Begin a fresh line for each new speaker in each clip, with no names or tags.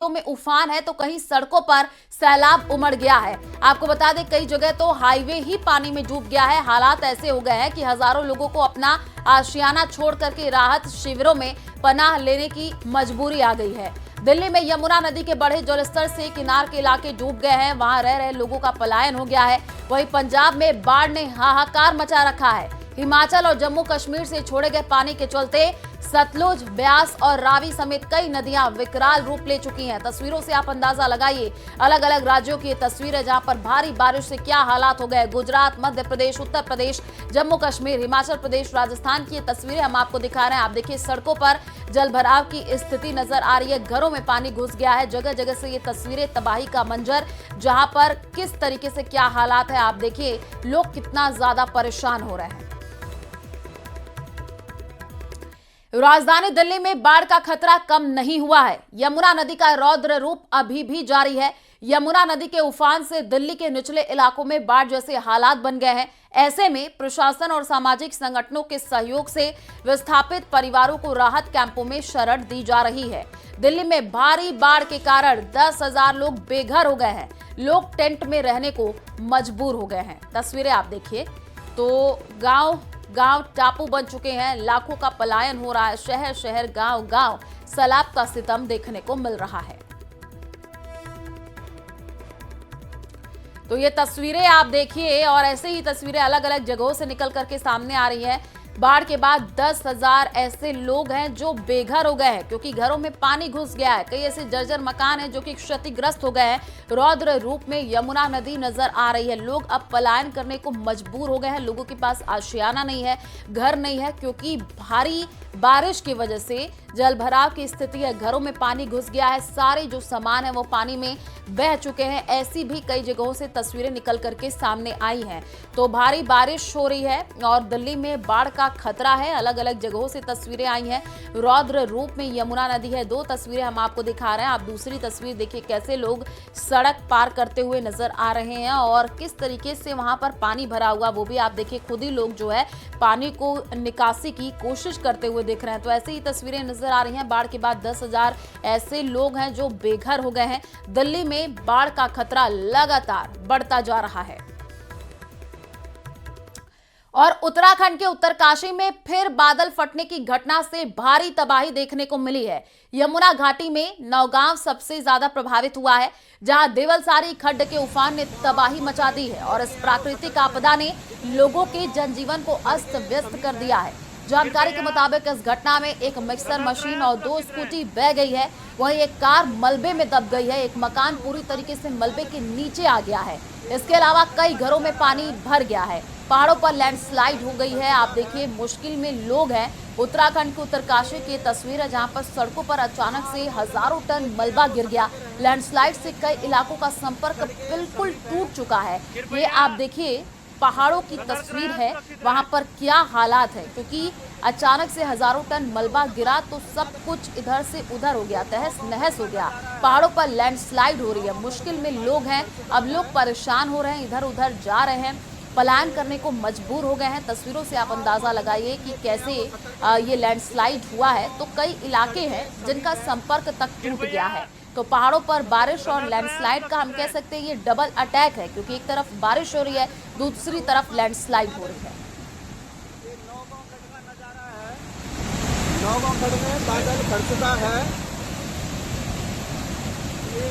में उफान है तो कहीं सड़कों पर सैलाब उमड़ गया है। आपको बता दें कई जगह तो हाईवे ही पानी में डूब गया है। हालात ऐसे हो गए हैं कि हजारों लोगों को अपना आशियाना छोड़ करके राहत शिविरों में पनाह लेने की मजबूरी आ गई है। दिल्ली में यमुना नदी के बढ़े जलस्तर से किनार के इलाके डूब गए हैं, वहां रह रहे लोगों का पलायन हो गया है। वहीं पंजाब में बाढ़ ने हाहाकार मचा रखा है। हिमाचल और जम्मू कश्मीर से छोड़े गए पानी के चलते सतलुज, ब्यास और रावी समेत कई नदियां विकराल रूप ले चुकी हैं। तस्वीरों से आप अंदाजा लगाइए, अलग अलग राज्यों की ये तस्वीरें जहां पर भारी बारिश से क्या हालात हो गए। गुजरात, मध्य प्रदेश, उत्तर प्रदेश, जम्मू कश्मीर, हिमाचल प्रदेश, राजस्थान की ये तस्वीरें हम आपको दिखा रहे हैं। आप देखिए सड़कों पर जल भराव की स्थिति नजर आ रही है, घरों में पानी घुस गया है। जगह जगह से ये तस्वीरें, तबाही का मंजर, जहां पर किस तरीके से क्या हालात है आप देखिए, लोग कितना ज्यादा परेशान हो रहे हैं। राजधानी दिल्ली में बाढ़ का खतरा कम नहीं हुआ है। यमुना नदी का रौद्र रूप अभी भी जारी है। यमुना नदी के उफान से दिल्ली के निचले इलाकों में बाढ़ जैसे हालात बन गए हैं। ऐसे में प्रशासन और सामाजिक संगठनों के सहयोग से विस्थापित परिवारों को राहत कैंपों में शरण दी जा रही है। दिल्ली में भारी बाढ़ के कारण 10,000 लोग बेघर हो गए हैं। लोग टेंट में रहने को मजबूर हो गए हैं। तस्वीरें आप देखिए तो गांव टापू बन चुके हैं, लाखों का पलायन हो रहा है। शहर शहर, गांव गांव सैलाब का सितम देखने को मिल रहा है। तो ये तस्वीरें आप देखिए और ऐसे ही तस्वीरें अलग अलग जगहों से निकल करके सामने आ रही हैं। बाढ़ के बाद 10,000 ऐसे लोग हैं जो बेघर हो गए हैं क्योंकि घरों में पानी घुस गया है। कई ऐसे जर्जर मकान हैं जो कि क्षतिग्रस्त हो गए हैं। रौद्र रूप में यमुना नदी नजर आ रही है। लोग अब पलायन करने को मजबूर हो गए हैं। लोगों के पास आशियाना नहीं है, घर नहीं है, क्योंकि भारी बारिश की वजह से जल भराव की स्थिति है। घरों में पानी घुस गया है, सारे जो सामान है वो पानी में बह चुके हैं। ऐसी भी कई जगहों से तस्वीरें निकल करके सामने आई हैं। तो भारी बारिश हो रही है और दिल्ली में बाढ़ का खतरा है। अलग अलग जगहों से तस्वीरें आई हैं। रौद्र रूप में यमुना नदी है। दो तस्वीरें हम आपको दिखा रहे हैं। आप दूसरी तस्वीर देखिए, कैसे लोग सड़क पार करते हुए नजर आ रहे हैं और किस तरीके से वहां पर पानी भरा हुआ, वो भी आप देखिए। खुद ही लोग जो है पानी को निकासी की कोशिश करते हुए दिख रहे हैं। तो ऐसे ही तस्वीरें नजर आ रही हैं। बाढ़ के बाद 10,000 ऐसे लोग हैं जो बेघर हो गए हैं। दिल्ली में बाढ़ का खतरा लगातार बढ़ता जा रहा है। और उत्तराखंड के उत्तरकाशी में फिर बादल फटने की घटना से भारी तबाही देखने को मिली है। यमुना घाटी में नौगांव सबसे ज्यादा प्रभावित हुआ है, जहां देवलसारी खड्ड के उफान ने तबाही मचा दी है और इस प्राकृतिक आपदा ने लोगों के जनजीवन को अस्त व्यस्त कर दिया है। जानकारी के मुताबिक इस घटना में एक मिक्सर मशीन और 2 स्कूटी बह गई है। वहीं एक कार मलबे में दब गई है। एक मकान पूरी तरीके से मलबे के नीचे आ गया है। इसके अलावा कई घरों में पानी भर गया है। पहाड़ों पर लैंडस्लाइड हो गई है। आप देखिए मुश्किल में लोग हैं। उत्तराखंड के उत्तरकाशी की तस्वीर है, जहां पर सड़कों पर अचानक से हजारों टन मलबा गिर गया। लैंडस्लाइड से कई इलाकों का संपर्क बिल्कुल टूट चुका है। ये आप देखिए पहाड़ों की तस्वीर है, वहां पर क्या हालात है, क्योंकि अचानक से हजारों टन मलबा गिरा तो सब कुछ इधर से उधर हो गया, तहस नहस हो गया। पहाड़ों पर लैंडस्लाइड हो रही है। मुश्किल में लोग हैं। अब लोग परेशान हो रहे हैं, इधर उधर जा रहे हैं, पलायन करने को मजबूर हो गए हैं। तस्वीरों से आप अंदाजा लगाइए कि कैसे ये लैंडस्लाइड हुआ है। तो कई इलाके हैं जिनका संपर्क तक टूट गया है। तो पहाड़ों पर बारिश और लैंडस्लाइड का हम कह सकते हैं ये डबल अटैक है, क्योंकि एक तरफ बारिश हो रही है, दूसरी तरफ लैंडस्लाइड हो रही है।
नौगांव खड्ड में बादल भर चुका है। ये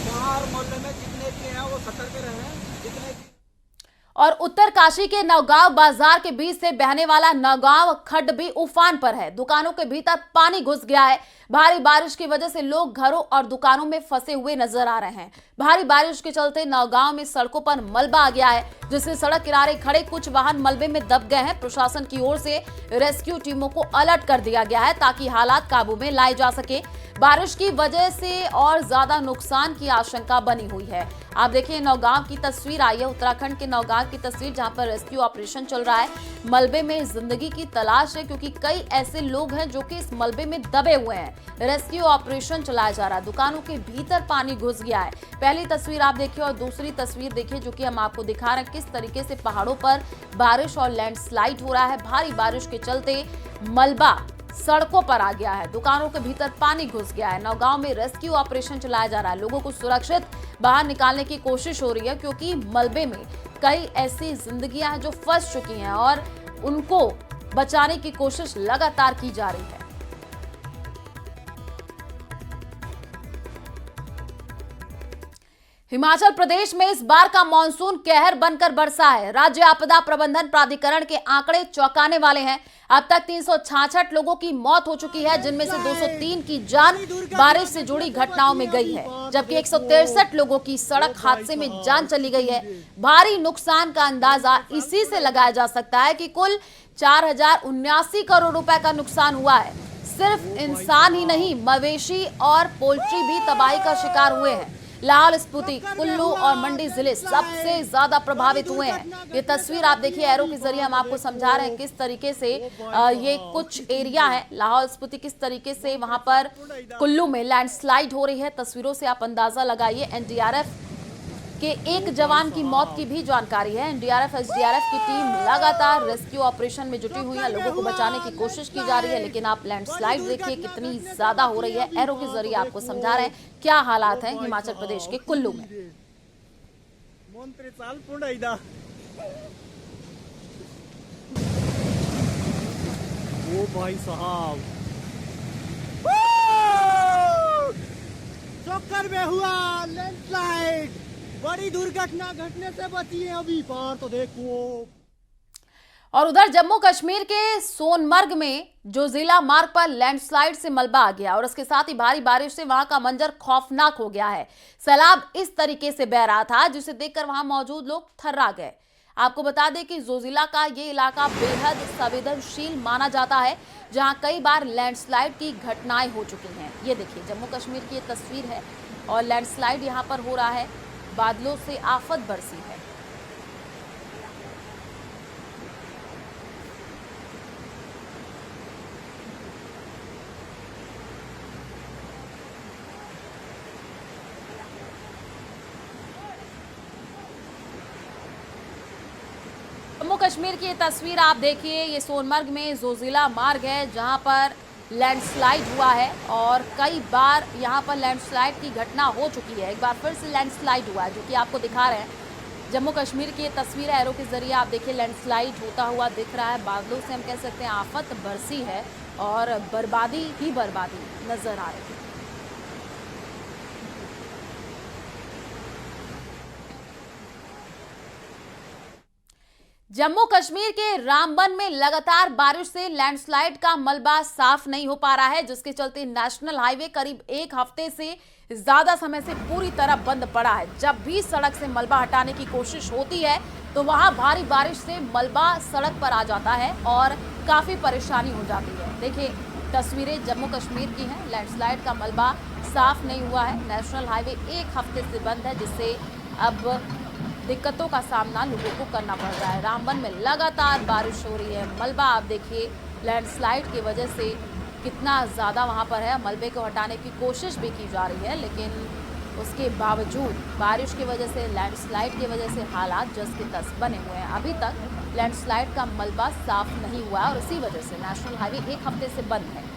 बाहर मोहल्ले में जितने भी हैं वो सतर्क रहें। जितने
और उत्तरकाशी के नौगांव बाजार के बीच से बहने वाला नौगांव खड्ड भी उफान पर है। दुकानों के भीतर पानी घुस गया है। भारी बारिश की वजह से लोग घरों और दुकानों में फंसे हुए नजर आ रहे हैं। भारी बारिश के चलते नौगांव में सड़कों पर मलबा आ गया है, जिससे सड़क किनारे खड़े कुछ वाहन मलबे में दब गए हैं। प्रशासन की ओर से रेस्क्यू टीमों को अलर्ट कर दिया गया है ताकि हालात काबू में लाए जा सके। बारिश की वजह से और ज्यादा नुकसान की आशंका बनी हुई है। आप देखिए नौगांव की तस्वीर आई है, उत्तराखंड के नौगांव की तस्वीर, जहां पर रेस्क्यू ऑपरेशन चल रहा है। मलबे में जिंदगी की तलाश है, क्योंकि कई ऐसे लोग हैं जो कि इस मलबे में दबे हुए हैं। रेस्क्यू ऑपरेशन चलाया जा रहा है। दुकानों के भीतर पानी घुस गया है। पहली तस्वीर आप देखिए और दूसरी तस्वीर देखिए, जो कि हम आपको दिखा रहे हैं किस तरीके से पहाड़ों पर बारिश और लैंडस्लाइड हो रहा है। भारी बारिश के चलते मलबा सड़कों पर आ गया है, दुकानों के भीतर पानी घुस गया है। नौगांव में रेस्क्यू ऑपरेशन चलाया जा रहा है, लोगों को सुरक्षित बाहर निकालने की कोशिश हो रही है, क्योंकि मलबे में कई ऐसी जिंदगियां हैं जो फंस चुकी हैं और उनको बचाने की कोशिश लगातार की जा रही है। हिमाचल प्रदेश में इस बार का मानसून कहर बनकर बरसा है। राज्य आपदा प्रबंधन प्राधिकरण के आंकड़े चौंकाने वाले हैं। अब तक 366 लोगों की मौत हो चुकी है, जिनमें से 203 की जान बारिश से जुड़ी घटनाओं में गई है, जबकि 163 लोगों की सड़क हादसे में जान चली गई है। भारी नुकसान का अंदाजा इसी से लगाया जा सकता है कि कुल 4079 करोड़ रुपए का नुकसान हुआ है। सिर्फ इंसान ही नहीं, मवेशी और पोल्ट्री भी तबाही का शिकार हुए हैं। लाहौल स्पीति, कुल्लू और मंडी जिले सबसे ज्यादा प्रभावित हुए हैं। ये तस्वीर आप देखिए, एरो के जरिए हम आपको समझा रहे हैं किस तरीके से ये कुछ एरिया है लाहौल स्पीति, किस तरीके से वहां पर कुल्लू में लैंडस्लाइड हो रही है। तस्वीरों से आप अंदाजा लगाइए। एनडीआरएफ के एक जवान की मौत की भी जानकारी है। एनडीआरएफ एसडीआरएफ की टीम लगातार रेस्क्यू ऑपरेशन में जुटी हुई है, लोगों को बचाने की कोशिश की जा रही है, लेकिन आप लैंडस्लाइड देखिए कितनी ज्यादा हो रही है। एरो के जरिए आपको समझा रहे हैं क्या हालात हैं हिमाचल प्रदेश के कुल्लू में।
ओ भाई साहब, चक्कर में हुआ लैंडस्लाइड, बड़ी दुर्घटना घटने से बची है। अभी पार तो देखो।
और उधर जम्मू कश्मीर के सोनमर्ग में जोजिला मार्ग पर लैंडस्लाइड से मलबा आ गया और उसके साथ ही भारी बारिश से वहां का मंजर खौफनाक हो गया है। सैलाब इस तरीके से बह रहा था जिसे देखकर वहां मौजूद लोग थर्रा गए। आपको बता दें कि जोजिला का ये इलाका बेहद संवेदनशील माना जाता है, जहां कई बार लैंडस्लाइड की घटनाएं हो चुकी हैं। ये देखिए, जम्मू कश्मीर की ये तस्वीर है और लैंडस्लाइड यहां पर हो रहा है। बादलों से आफत बरसी है। जम्मू कश्मीर की ये तस्वीर आप देखिए, ये सोनमर्ग में जोजिला मार्ग है जहां पर लैंडस्लाइड हुआ है और कई बार यहां पर लैंडस्लाइड की घटना हो चुकी है। एक बार फिर से लैंडस्लाइड हुआ है, जो कि आपको दिखा रहे हैं। जम्मू कश्मीर की ये तस्वीर है, एरो के जरिए आप देखिए लैंडस्लाइड होता हुआ दिख रहा है। बादलों से हम कह सकते हैं आफत बरसी है और बर्बादी ही बर्बादी नजर आ रही है। जम्मू कश्मीर के रामबन में लगातार बारिश से लैंडस्लाइड का मलबा साफ नहीं हो पा रहा है, जिसके चलते नेशनल हाईवे करीब एक हफ्ते से ज्यादा समय से पूरी तरह बंद पड़ा है। जब भी सड़क से मलबा हटाने की कोशिश होती है तो वहां भारी बारिश से मलबा सड़क पर आ जाता है और काफी परेशानी हो जाती है। देखिए, तस्वीरें जम्मू कश्मीर की हैं। लैंडस्लाइड का मलबा साफ नहीं हुआ है। नेशनल हाईवे एक हफ्ते से बंद है, जिससे अब दिक्कतों का सामना लोगों को करना पड़ रहा है। रामबन में लगातार बारिश हो रही है। मलबा आप देखिए, लैंडस्लाइड की वजह से कितना ज़्यादा वहाँ पर है। मलबे को हटाने की कोशिश भी की जा रही है, लेकिन उसके बावजूद बारिश की वजह से, लैंडस्लाइड की वजह से हालात जस के तस बने हुए हैं। अभी तक लैंडस्लाइड का मलबा साफ नहीं हुआ और इसी वजह से नेशनल हाईवे एक हफ्ते से बंद है।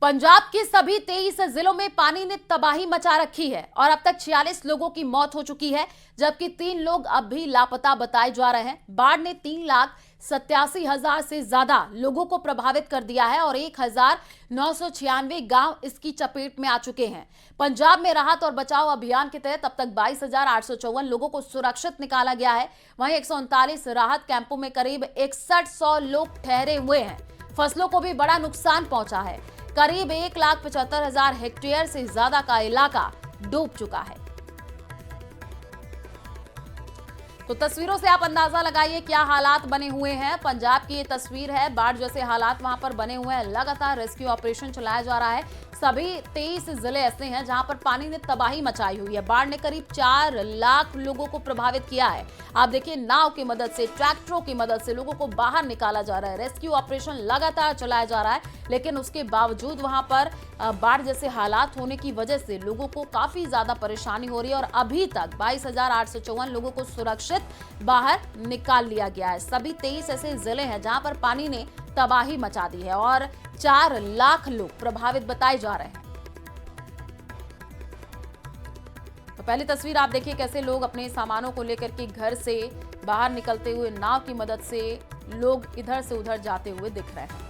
पंजाब के सभी 23 जिलों में पानी ने तबाही मचा रखी है और अब तक 46 लोगों की मौत हो चुकी है, जबकि 3 लोग अब भी लापता बताए जा रहे हैं। बाढ़ ने 3,87,000 से ज्यादा लोगों को प्रभावित कर दिया है और 1,996 गांव इसकी चपेट में आ चुके हैं। पंजाब में राहत और बचाव अभियान के तहत अब तक 22,854 लोगों को सुरक्षित निकाला गया है। वहीं 139 राहत कैंपों में करीब 6100 लोग ठहरे हुए हैं। फसलों को भी बड़ा नुकसान पहुंचा है। करीब 1,75,000 हेक्टेयर से ज्यादा का इलाका डूब चुका है। तो तस्वीरों से आप अंदाजा लगाइए क्या हालात बने हुए हैं। पंजाब की ये तस्वीर है, बाढ़ जैसे हालात वहां पर बने हुए हैं। लगातार रेस्क्यू ऑपरेशन चलाया जा रहा है। सभी 23 जिले ऐसे हैं जहां पर पानी ने तबाही मचाई हुई है। बाढ़ ने करीब 4 लाख लोगों को प्रभावित किया है। आप देखिए, नाव की मदद से, ट्रैक्टरों की मदद से लोगों को बाहर निकाला जा रहा है। रेस्क्यू ऑपरेशन लगातार चलाया जा रहा है, लेकिन उसके बावजूद वहां पर बाढ़ जैसे हालात होने की वजह से लोगों को काफी ज्यादा परेशानी हो रही है और अभी तक 22,854 लोगों को सुरक्षित बाहर निकाल लिया गया है। सभी 23 ऐसे जिले हैं जहां पर पानी ने तबाही मचा दी है और 4 लाख लोग प्रभावित बताए जा रहे हैं। तो पहली तस्वीर आप देखिए, कैसे लोग अपने सामानों को लेकर के घर से बाहर निकलते हुए नाव की मदद से लोग इधर से उधर जाते हुए दिख रहे हैं।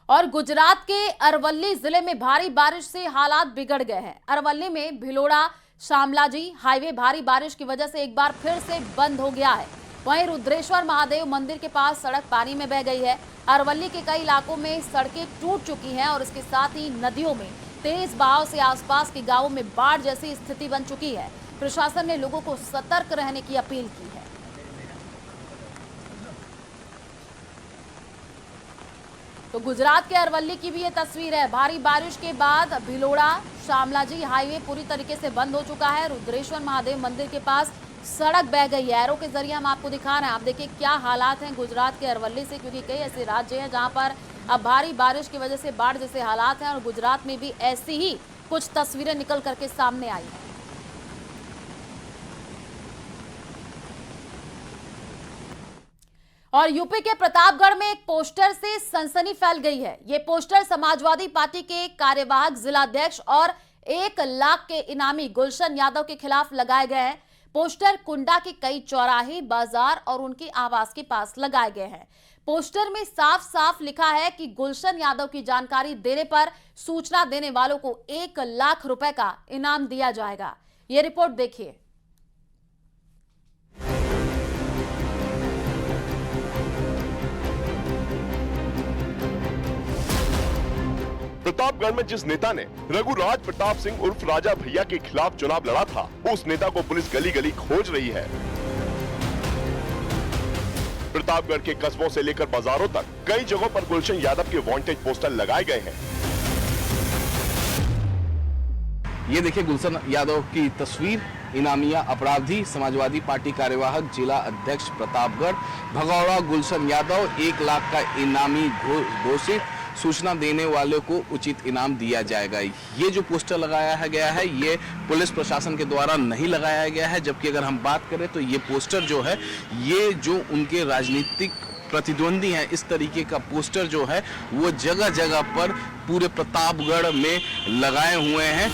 और गुजरात के अरवल्ली जिले में भारी बारिश से हालात बिगड़ गए हैं। अरवल्ली में भिलोड़ा शामलाजी हाईवे भारी बारिश की वजह से एक बार फिर से बंद हो गया है। वहीं रुद्रेश्वर महादेव मंदिर के पास सड़क पानी में बह गई है। अरवल्ली के कई इलाकों में सड़कें टूट चुकी हैं और इसके साथ ही नदियों में तेज बहाव से आसपास के गांवों में बाढ़ जैसी स्थिति बन चुकी है। प्रशासन ने लोगों को सतर्क रहने की अपील की है। तो गुजरात के अरवल्ली की भी ये तस्वीर है। भारी बारिश के बाद भिलोड़ा शामलाजी हाईवे पूरी तरीके से बंद हो चुका है। रुद्रेश्वर महादेव मंदिर के पास सड़क बह गई है। एरो के जरिए हम आपको दिखा रहे हैं। आप देखिए क्या हालात हैं गुजरात के अरवल्ली से, क्योंकि कई ऐसे राज्य हैं जहां पर अब भारी बारिश की वजह से बाढ़ जैसे हालात हैं और गुजरात में भी ऐसी ही कुछ तस्वीरें निकल करके सामने आई हैं। और यूपी के प्रतापगढ़ में एक पोस्टर से सनसनी फैल गई है। ये पोस्टर समाजवादी पार्टी के कार्यवाहक जिलाध्यक्ष और 1 लाख के इनामी गुलशन यादव के खिलाफ लगाए गए हैं। पोस्टर कुंडा के कई चौराहे, बाजार और उनके आवास के पास लगाए गए हैं। पोस्टर में साफ साफ लिखा है कि गुलशन यादव की जानकारी देने पर सूचना देने वालों को 1 लाख रुपए का इनाम दिया जाएगा। ये रिपोर्ट देखिए।
प्रतापगढ़ में जिस नेता ने रघुराज प्रताप सिंह उर्फ राजा भैया के खिलाफ चुनाव लड़ा था, उस नेता को पुलिस गली गली खोज रही है। प्रतापगढ़ के कस्बों से लेकर बाजारों तक कई जगहों पर गुलशन यादव के वांटेड पोस्टर लगाए गए हैं।
ये देखिए गुलशन यादव की तस्वीर। इनामिया अपराधी समाजवादी पार्टी कार्यवाहक जिला अध्यक्ष प्रतापगढ़ भगौड़ा गुलशन यादव 1 लाख का इनामी घोषित, सूचना देने वाले को उचित इनाम दिया जाएगा। ये जो पोस्टर लगाया गया है ये पुलिस प्रशासन के द्वारा नहीं लगाया गया है, जबकि अगर हम बात करें तो ये पोस्टर जो है ये जो उनके राजनीतिक प्रतिद्वंदी हैं, इस तरीके का पोस्टर जो है वो जगह जगह पर पूरे प्रतापगढ़ में लगाए हुए हैं।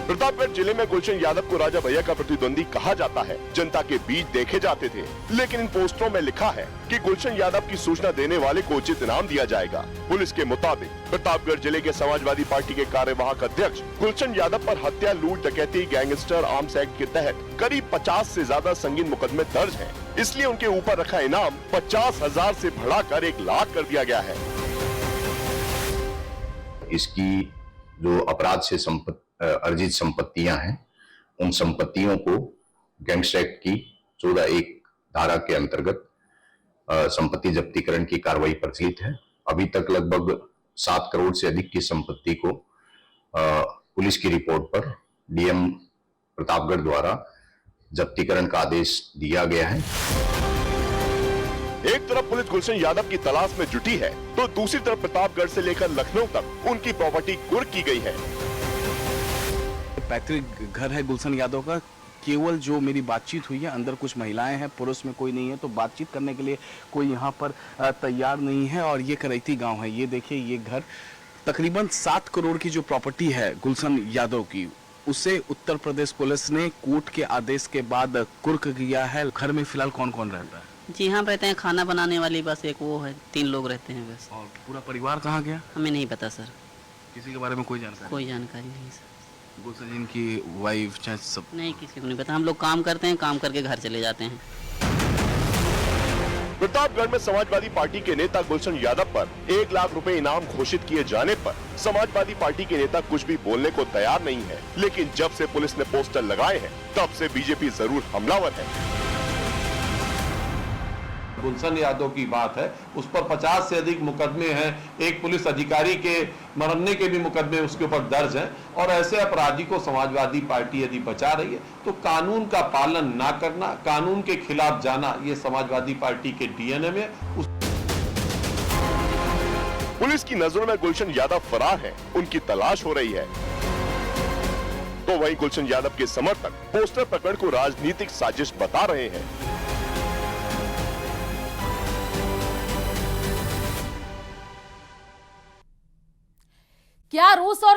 प्रतापगढ़ जिले में गुलशन यादव को राजा भैया का प्रतिद्वंदी कहा जाता है। जनता के बीच देखे जाते थे, लेकिन इन पोस्टरों में लिखा है कि गुलशन यादव की सूचना देने वाले को उचित इनाम दिया जाएगा। पुलिस के मुताबिक प्रतापगढ़ जिले के समाजवादी पार्टी के कार्यवाहक अध्यक्ष गुलशन यादव पर हत्या, लूट, डकैती, गैंगस्टर आर्म्स एक्ट के तहत करीब 50 से ज्यादा संगीन मुकदमे दर्ज हैं। इसलिए उनके ऊपर रखा इनाम 50,000 से बढ़ाकर 1 लाख कर दिया गया है।
इसकी जो अपराध से अर्जित संपत्तियां हैं, उन संपत्तियों को गैंगस्टर एक्ट की 14(1) धारा के अंतर्गत संपत्ति जब्तीकरण की कार्रवाई प्रचलित है। अभी तक लगभग 7 करोड़ से अधिक की संपत्ति को पुलिस की रिपोर्ट पर डीएम प्रतापगढ़ द्वारा जब्तीकरण का आदेश दिया गया है।
एक तरफ पुलिस गुलशन यादव की तलाश में जुटी है, तो दूसरी तरफ प्रतापगढ़ से लेकर लखनऊ तक उनकी प्रॉपर्टी कुर्क की गई है।
पैतृक घर है गुलशन यादव का। केवल जो मेरी बातचीत हुई है, अंदर कुछ महिलाएं हैं, पुरुष में कोई नहीं है, तो बातचीत करने के लिए कोई यहाँ पर तैयार नहीं है। और ये करैती गांव है। ये देखिए, ये घर तकरीबन 7 करोड़ की जो प्रॉपर्टी है गुलशन यादव की, उसे उत्तर प्रदेश पुलिस ने कोर्ट के आदेश के बाद कुर्क किया है। घर में फिलहाल कौन कौन रहता है?
जी हाँ, रहते हैं खाना बनाने वाली बस एक वो है, 3 लोग रहते हैं बस।
और पूरा परिवार कहाँ गया?
हमें नहीं पता सर,
किसी के बारे में कोई जानकारी?
कोई जानकारी नहीं सर।
गुलशन जी की वाइफ चाहे सब?
नहीं, किसी को नहीं पता। हम लोग काम करते हैं, काम करके घर चले जाते हैं।
प्रतापगढ़ में समाजवादी पार्टी के नेता गुलशन यादव पर 1 लाख रुपए इनाम घोषित किए जाने पर समाजवादी पार्टी के नेता कुछ भी बोलने को तैयार नहीं है। लेकिन जब से पुलिस ने पोस्टर लगाए हैं, तब से बीजेपी जरूर हमलावर है।
गुलशन यादव की बात है, उस पर 50 से अधिक मुकदमे हैं, एक पुलिस अधिकारी के मरने के भी मुकदमे उसके ऊपर दर्ज हैं, और ऐसे अपराधी को समाजवादी पार्टी यदि बचा रही है तो कानून का पालन ना करना, कानून के खिलाफ जाना, ये समाजवादी पार्टी के डीएनए में।
पुलिस की नजरों में गुलशन यादव फरार है, उनकी तलाश हो रही है, तो वहीं गुलशन यादव के समर्थक पोस्टर प्रकरण को राजनीतिक साजिश बता रहे हैं।
क्या रूस और